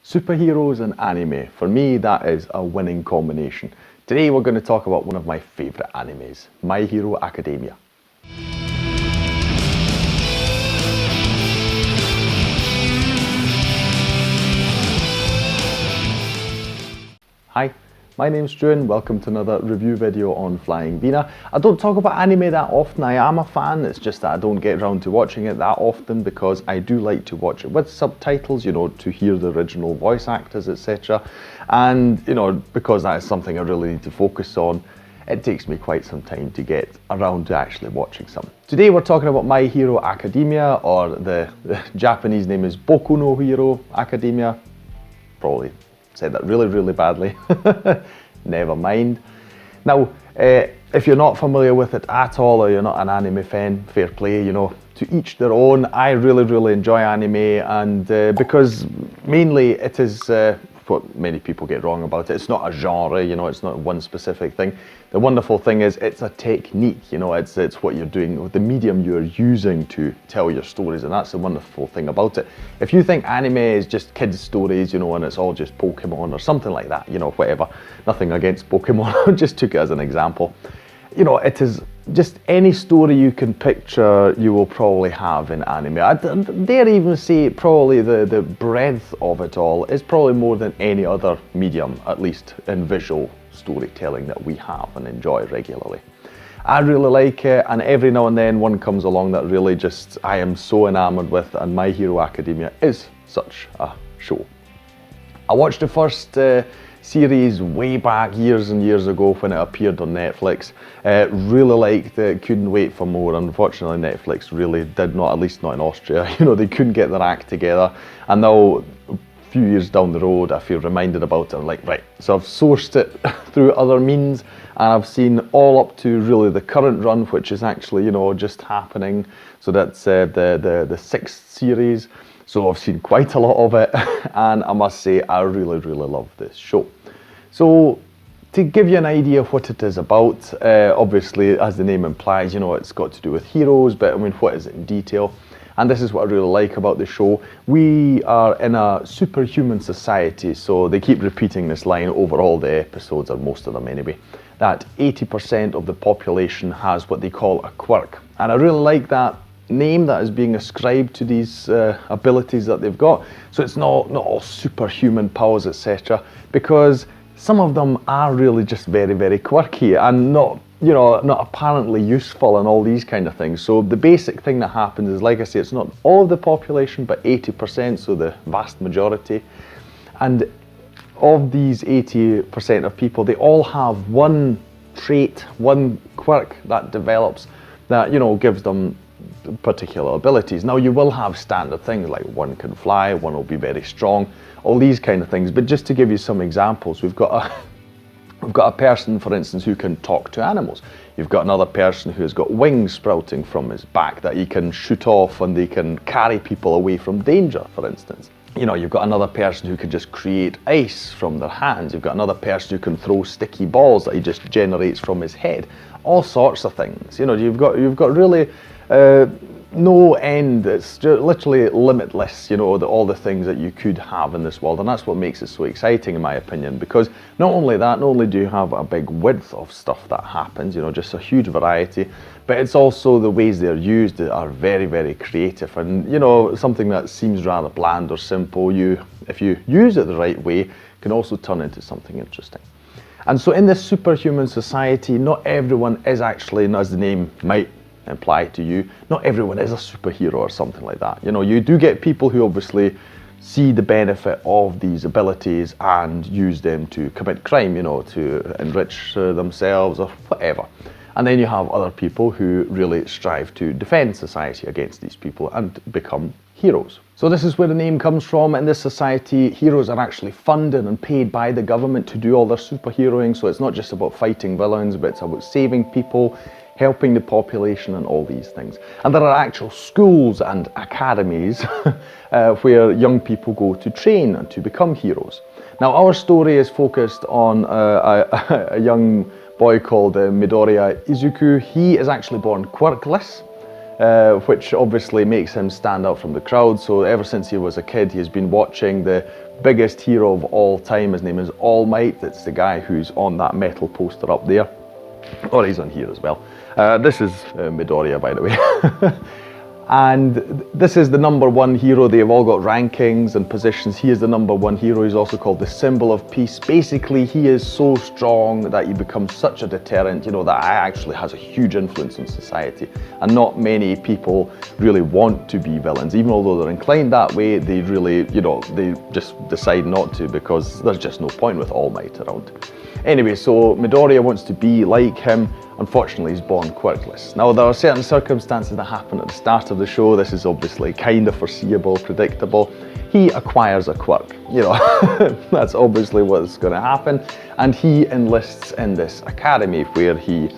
Superheroes and anime. For me, that is a winning combination. Today we're going to talk about one of my favourite animes, My Hero Academia. Hi, my name's Stu and welcome to another review video on Flying Wiener. I don't talk about anime that often. I am a fan, it's just that I don't get around to watching it that often because I do like to watch it with subtitles, you know, to hear the original voice actors, etc. And, you know, because that is something I really need to focus on, it takes me quite some time to get around to actually watching some. Today we're talking about My Hero Academia, or the Japanese name is Boku no Hero Academia. Probably said that really badly. Never mind. Now, if you're not familiar with it at all, or you're not an anime fan, fair play, you know, to each their own. I really enjoy anime, and because mainly it is what many people get wrong about it. It's not a genre, you know, it's not one specific thing. The wonderful thing is it's a technique, you know, it's what you're doing, the medium you're using to tell your stories, and that's the wonderful thing about it. If you think anime is just kids' stories, you know, and it's all just Pokemon or something like that, you know, whatever, nothing against Pokemon, just took it as an example. You know, it is just any story you can picture, you will probably have in anime. I dare even say probably the breadth of it all is probably more than any other medium, at least in visual storytelling, that we have and enjoy regularly. I really like it, and every now and then one comes along that really just I am so enamored with, and My Hero Academia is such a show. I watched the first series way back years and years ago when it appeared on Netflix. Really liked it, couldn't wait for more. Unfortunately, Netflix really did not, at least not in Austria, you know, they couldn't get their act together. And now, a few years down the road, I feel reminded about it. I'm like, right, so I've sourced it through other means, and I've seen all up to really the current run, which is actually, you know, just happening. So that's the sixth series. So I've seen quite a lot of it, and I must say I really love this show. So to give you an idea of what it is about, obviously as the name implies, you know, it's got to do with heroes, but I mean, what is it in detail? And this is what I really like about the show. We are in a superhuman society, so they keep repeating this line over all the episodes, or most of them anyway, that 80% of the population has what they call a quirk. And I really like that name that is being ascribed to these abilities that they've got. So it's not all superhuman powers, etc., because some of them are really just very quirky and not, you know, not apparently useful and all these kind of things. So the basic thing that happens is, like I say, it's not all of the population, but 80%, so the vast majority. And of these 80% of people, they all have one trait, one quirk that develops that, you know, gives them particular abilities. Now, you will have standard things like one can fly, one will be very strong, all these kind of things. But just to give you some examples, we've got a person, for instance, who can talk to animals. You've got another person who's got wings sprouting from his back that he can shoot off, and they can carry people away from danger, for instance. You know, you've got another person who can just create ice from their hands. You've got another person who can throw sticky balls that he just generates from his head. All sorts of things. You know, you've got really no end. It's just literally limitless, you know, all the things that you could have in this world, and that's what makes it so exciting, in my opinion, because not only do you have a big width of stuff that happens, you know, just a huge variety, but it's also the ways they're used that are very creative, and, you know, something that seems rather bland or simple, if you use it the right way, can also turn into something interesting. And so in this superhuman society, not everyone is actually, as the name might imply to you, not everyone is a superhero or something like that. You know, you do get people who obviously see the benefit of these abilities and use them to commit crime, you know, to enrich themselves or whatever. And then you have other people who really strive to defend society against these people and become heroes. So this is where the name comes from. In this society, heroes are actually funded and paid by the government to do all their superheroing. So it's not just about fighting villains, but it's about saving people, helping the population, and all these things. And there are actual schools and academies where young people go to train and to become heroes. Now, our story is focused on a young boy called Midoriya Izuku. He is actually born quirkless. which obviously makes him stand out from the crowd. So ever since he was a kid, he has been watching the biggest hero of all time. His name is All Might. That's the guy who's on that metal poster up there. Or he's on here as well. This is Midoriya, by the way. And this is the #1 hero. They've all got rankings and positions. He is the #1 hero. He's also called the symbol of peace. Basically, he is so strong that he becomes such a deterrent, you know, that actually has a huge influence on society. And not many people really want to be villains. Even although they're inclined that way, they really, you know, they just decide not to because there's just no point with All Might around. Anyway, so Midoriya wants to be like him. Unfortunately, he's born quirkless. Now, there are certain circumstances that happen at the start of the show. This is obviously kind of foreseeable, predictable. He acquires a quirk, you know, that's obviously what's going to happen. And he enlists in this academy where he,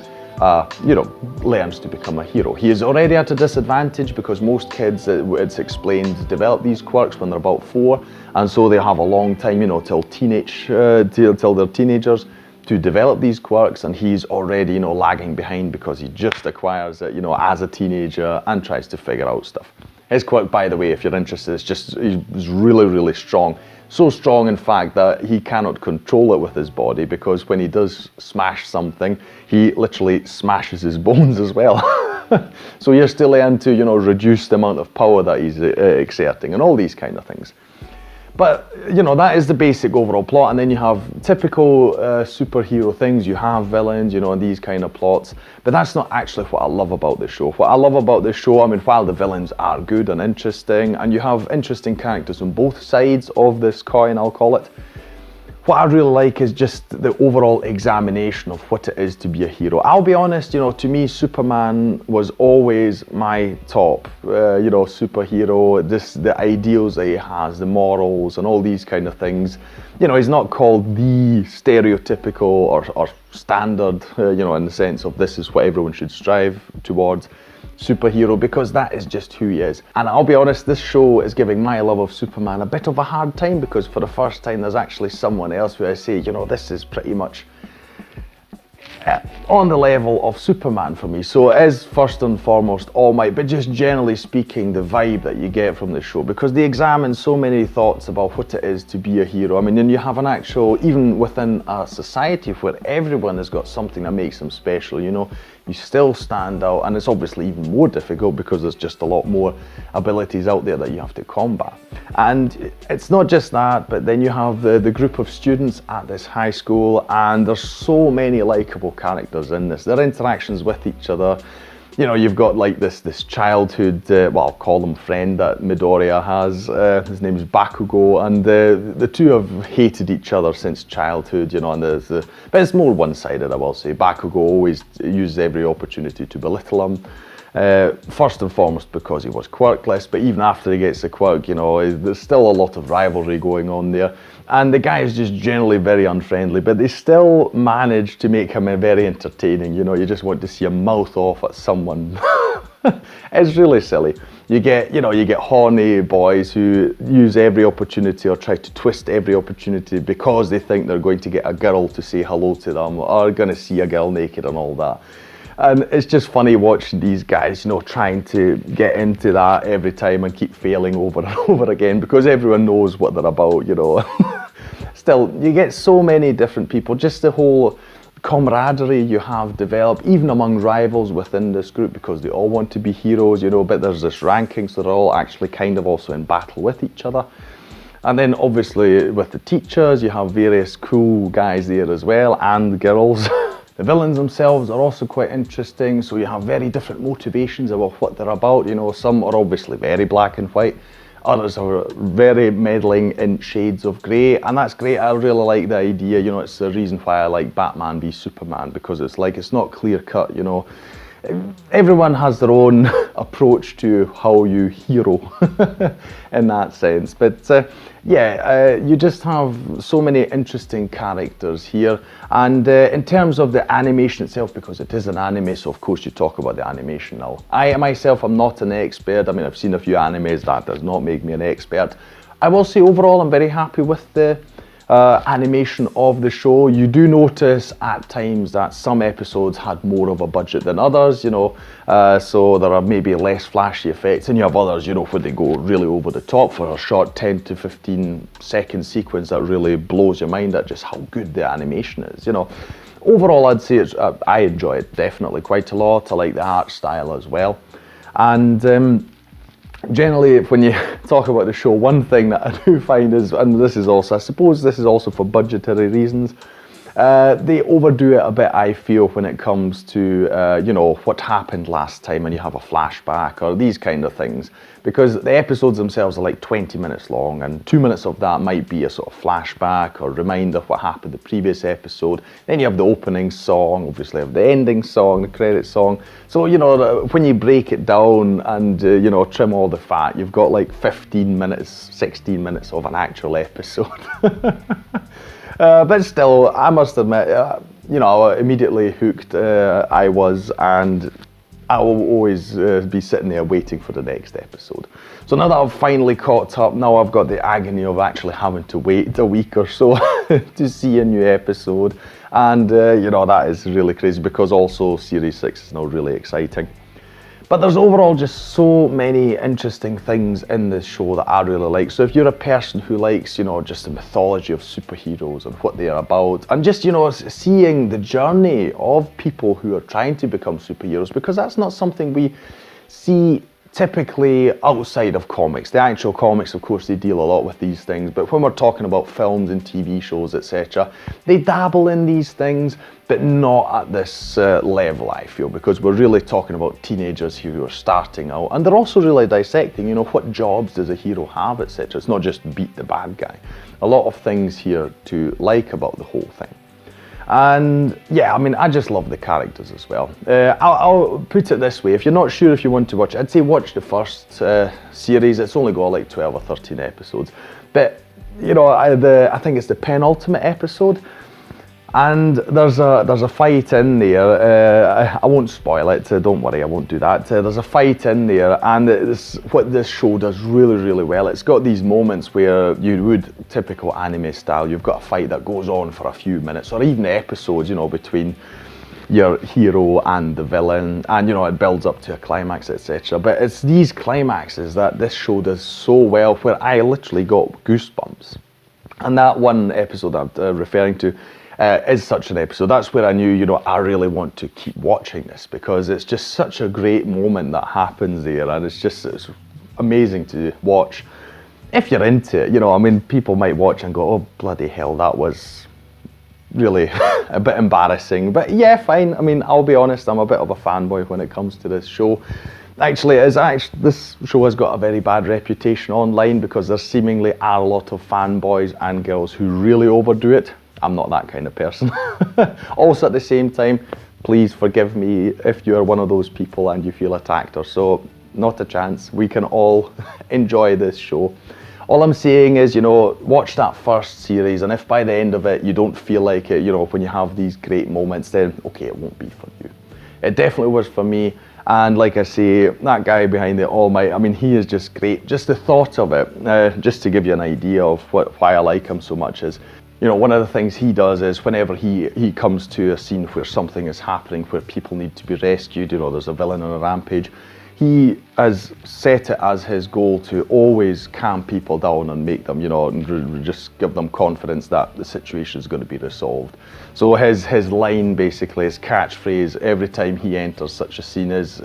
you know, learns to become a hero. He is already at a disadvantage because most kids, it's explained, develop these quirks when they're about 4. And so they have a long time, you know, till they're teenagers, to develop these quirks, and he's already, you know, lagging behind because he just acquires it, you know, as a teenager and tries to figure out stuff. His quirk, by the way, if you're interested, is just, he's really, really strong. So strong, in fact, that he cannot control it with his body because when he does smash something, he literally smashes his bones as well. So you're still able to, you know, reduce the amount of power that he's exerting and all these kind of things. But, you know, that is the basic overall plot, and then you have typical superhero things. You have villains, you know, and these kind of plots. But that's not actually what I love about this show. What I love about this show, I mean, while the villains are good and interesting, and you have interesting characters on both sides of this coin, I'll call it, what I really like is just the overall examination of what it is to be a hero. I'll be honest, you know, to me, Superman was always my top, you know, superhero. The ideals that he has, the morals and all these kind of things. You know, he's not called the stereotypical or standard, you know, in the sense of this is what everyone should strive towards. Superhero, because that is just who he is. And I'll be honest, this show is giving my love of Superman a bit of a hard time because for the first time there's actually someone else who I say, you know, this is pretty much on the level of Superman for me. So it is first and foremost All Might, but just generally speaking, the vibe that you get from the show, because they examine so many thoughts about what it is to be a hero. I mean, and you have an actual, even within a society where everyone has got something that makes them special, you know, you still stand out, and it's obviously even more difficult because there's just a lot more abilities out there that you have to combat. And it's not just that, but then you have the group of students at this high school, and there's so many likable characters in this. Their interactions with each other, you know, you've got like this childhood, well, I'll call him friend that Midoriya has. His name is Bakugo, and the two have hated each other since childhood, you know, and but it's more one-sided, I will say. Bakugo always uses every opportunity to belittle him. First and foremost because he was quirkless, but even after he gets the quirk, you know, there's still a lot of rivalry going on there. And the guy is just generally very unfriendly, but they still manage to make him very entertaining. You know, you just want to see him mouth off at someone. It's really silly. You get horny boys who use every opportunity or try to twist every opportunity because they think they're going to get a girl to say hello to them or going to see a girl naked and all that. And it's just funny watching these guys, you know, trying to get into that every time and keep failing over and over again because everyone knows what they're about, you know. Still, you get so many different people, just the whole camaraderie you have developed, even among rivals within this group, because they all want to be heroes, you know, but there's this ranking, so they're all actually kind of also in battle with each other. And then obviously with the teachers, you have various cool guys there as well, and girls. The villains themselves are also quite interesting, so you have very different motivations about what they're about. You know, some are obviously very black and white, others are very meddling in shades of grey, and that's great. I really like the idea, you know, it's the reason why I like Batman v Superman, because it's like, it's not clear cut, you know. Everyone has their own approach to how you hero in that sense, but yeah, you just have so many interesting characters here. And in terms of the animation itself, because it is an anime, so of course you talk about the animation now. I myself am not an expert. I mean, I've seen a few animes, that does not make me an expert. I will say overall I'm very happy with the animation of the show. You do notice at times that some episodes had more of a budget than others, you know, so there are maybe less flashy effects, and you have others, you know, where they go really over the top for a short 10 to 15 second sequence that really blows your mind at just how good the animation is, you know. Overall, I'd say I enjoy it definitely quite a lot. I like the art style as well. And generally, when you talk about the show, one thing that I do find is, and this is also, I suppose this is also for budgetary reasons, they overdo it a bit, I feel, when it comes to, you know, what happened last time and you have a flashback or these kind of things. Because the episodes themselves are like 20 minutes long, and 2 minutes of that might be a sort of flashback or reminder of what happened the previous episode. Then you have the opening song, obviously you have the ending song, the credit song. So, you know, when you break it down and, you know, trim all the fat, you've got like 15 minutes, 16 minutes of an actual episode. But still, I must admit, you know, immediately hooked I was, and I will always be sitting there waiting for the next episode. So now that I've finally caught up, now I've got the agony of actually having to wait a week or so to see a new episode. And, you know, that is really crazy because also Series 6 is now really exciting. But there's overall just so many interesting things in this show that I really like. So if you're a person who likes, you know, just the mythology of superheroes and what they are about, and just, you know, seeing the journey of people who are trying to become superheroes, because that's not something we see typically outside of comics. The actual comics, of course, they deal a lot with these things, but when we're talking about films and TV shows, etc., they dabble in these things, but not at this level, I feel, because we're really talking about teenagers who are starting out, and they're also really dissecting, you know, what jobs does a hero have, etc. It's not just beat the bad guy. A lot of things here to like about the whole thing. And yeah, I mean, I just love the characters as well. I'll put it this way, if you're not sure if you want to watch it, I'd say watch the first series. It's only got like 12 or 13 episodes. But, you know, I think it's the penultimate episode. And there's a fight in there. I won't spoil it, don't worry, I won't do that. There's a fight in there, and what this show does really, really well, it's got these moments where you would, typical anime style, you've got a fight that goes on for a few minutes, or even episodes, you know, between your hero and the villain, and, you know, it builds up to a climax, etc. But it's these climaxes that this show does so well, where I literally got goosebumps. And that one episode I'm referring to, is such an episode. That's where I knew, you know, I really want to keep watching this, because it's just such a great moment that happens there, and it's amazing to watch if you're into it. You know, I mean, people might watch and go, oh bloody hell, that was really a bit embarrassing, but yeah, fine. I mean, I'll be honest, I'm a bit of a fanboy when it comes to this show. Actually, this show has got a very bad reputation online because there seemingly are a lot of fanboys and girls who really overdo it. I'm not that kind of person. Also, at the same time, please forgive me if you're one of those people and you feel attacked or so. Not a chance. We can all enjoy this show. All I'm saying is, you know, watch that first series, and if by the end of it you don't feel like it, you know, when you have these great moments, then okay, it won't be for you. It definitely was for me. And like I say, that guy behind it, All Might, I mean, he is just great. Just the thought of it, just to give you an idea of why I like him so much is, you know, one of the things he does is whenever he comes to a scene where something is happening, where people need to be rescued, you know, there's a villain on a rampage, he has set it as his goal to always calm people down and make them, you know, and just give them confidence that the situation is going to be resolved. So his line, basically, his catchphrase every time he enters such a scene is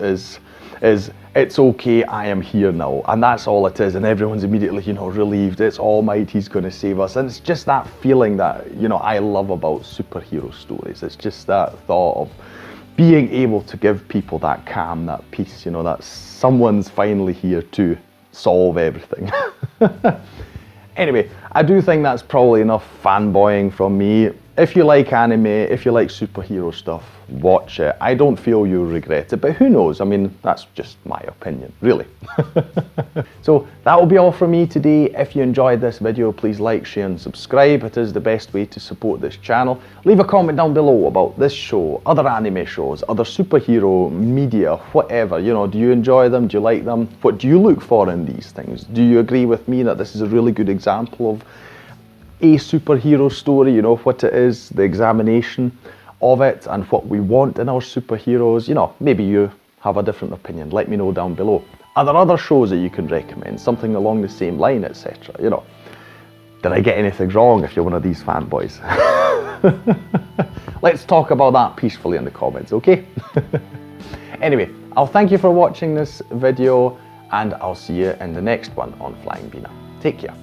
it's okay, I am here now. And that's all it is. And everyone's immediately, you know, relieved. It's All Might, he's going to save us. And it's just that feeling that, you know, I love about superhero stories. It's just that thought of being able to give people that calm, that peace, you know, that someone's finally here to solve everything. Anyway, I do think that's probably enough fanboying from me. If you like anime, if you like superhero stuff, watch it. I don't feel you'll regret it, but who knows? I mean, that's just my opinion, really. So that will be all from me today. If you enjoyed this video, please like, share and subscribe. It is the best way to support this channel. Leave a comment down below about this show, other anime shows, other superhero media, whatever. You know, do you enjoy them? Do you like them? What do you look for in these things? Do you agree with me that this is a really good example of a superhero story, you know, what it is, the examination of it and what we want in our superheroes. You know, maybe you have a different opinion. Let me know down below. Are there other shows that you can recommend? Something along the same line, etc. You know, did I get anything wrong if you're one of these fanboys? Let's talk about that peacefully in the comments, okay? Anyway, I'll thank you for watching this video and I'll see you in the next one on Flying Wiener. Take care.